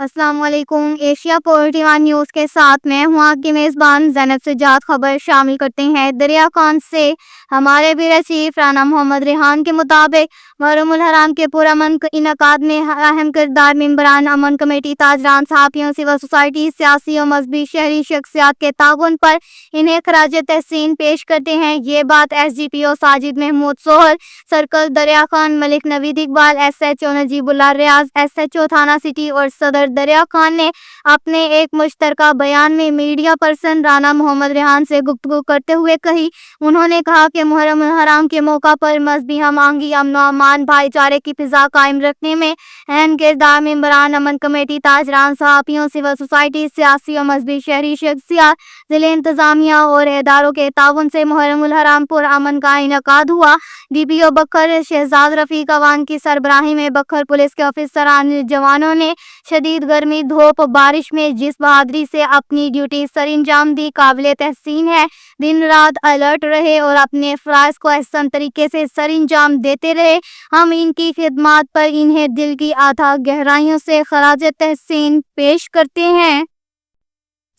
अस्सलाम वालेकुम। Asia polity news के साथ मैं हूँ आपकी मेज़बान ज़ैनब सज्जाद। खबर शामिल करते हैं। दरिया खान से हमारे ब्यूरो चीफ राना मोहम्मद रेहान के मुताबिक मुहर्रमुल हराम के पुरअमन इनकाद में अहम किरदार मेंबरान अमन कमेटी, ताजरान, सहाफ़ियों, सिविल सोसाइटी, सियासी और मजहबी शहरी शख्सियात के ताउन पर इन्हें खराज तहसीन पेश करते हैं। ये बात SGPO साजिद महमूद सोहर, सर्कल दरिया खान, मलिक नवीद इकबाल, SHO नजीबुल्लाह रियाज, SHO थाना सिटी और सदर दरिया खान ने अपने एक मुश्तरका बयान में मीडिया पर्सन राना मोहम्मद रेहान से गुफ्तगू करते हुए कही। उन्होंने कहा कि मुहर्रम हराम के मौका पर मजहबी हम आहंगी, अमन और अमान, भाईचारे की फिजा कायम रखने में अहम किरदार मेंबरान अमन कमेटी, ताजरान, सहाफ़ियों, सिविल सोसाइटी, सियासी और मजहबी शहरी शख्सियात, जिले इंतजामिया और इदारों के ताउन से मुहर्रमुल हराम पुरअमन का इनकाद हुआ। DPO बखर शहजाद रफीक अवान की सरबराही में बखर पुलिस के ऑफिसरान जवानों ने शदीद गर्मी, धूप, बारिश में जिस बहादुरी से अपनी ड्यूटी सरअंजाम दी, काबिल तहसीन है। दिन रात अलर्ट रहे और अपने फ़राइज़ को अहसन तरीके से सरअंजाम देते रहे। हम इनकी खिदमत पर इन्हें दिल की अथाह गहराइयों से खराज तहसीन पेश करते हैं।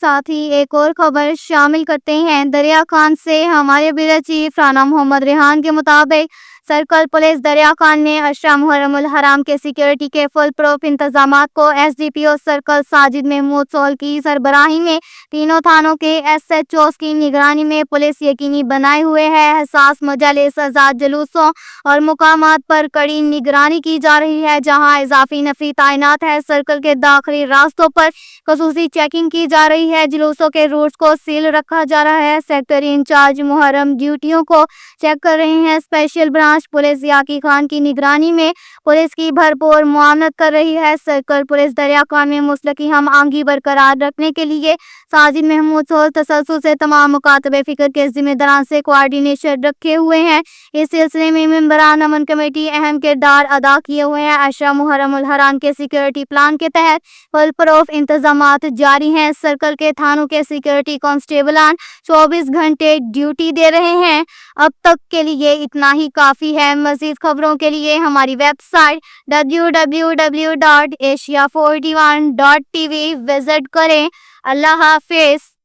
साथ ही एक और खबर शामिल करते हैं। दरिया खान से हमारे ब्यूरो चीफ राना मोहम्मद रेहान के मुताबिक सर्कल पुलिस दरिया खान ने अशरा मुहर्रमुल हराम के सिक्योरिटी के फुल प्रूफ इंतजामात को SGPO सर्कल साजिद महमूद सोहल की सरबराही में तीनों थानों के SHOs की निगरानी में पुलिस यकीनी बनाए हुए है। हसास मजालिस, आज़ाद जुलूसों और मुकामात पर कड़ी निगरानी की जा रही है, जहां इजाफी नफरी तैनात है। सर्कल के दाखिली रास्तों पर खसूसी चेकिंग की जा रही है। जुलूसों के रूट्स को सील रखा जा रहा है। सेक्टरी इंचार्ज मुहर्रम ड्यूटियों को चेक कर रहे हैं। स्पेशल ब्रांच पुलिस याकी खान की निगरानी में पुलिस की भरपूर मुआवनत कर रही है। सर्कल पुलिस दरिया खान में मुस्तकी हम आहंगी बरकरार रखने के लिए साजिद महमूद सोहल तसल्सल से तमाम मुकातबे फिक्र के जिम्मेदारान से कोऑर्डिनेशन रखे हुए हैं। इस सिलसिले में मेंबरान अमन कमेटी अहम किरदार अदा किए हुए हैं। अशरा मुहर्रमुल हराम के सिक्योरिटी प्लान के तहत फुल प्रूफ इंतजामात जारी हैं। सर्कल के थानों के सिक्योरिटी कांस्टेबलान 24 घंटे ड्यूटी दे रहे हैं। अब तक के लिए इतना ही काफी है। मजीद खबरों के लिए हमारी वेबसाइट www.asia41.tv विजिट करें। अल्लाह हाफिज।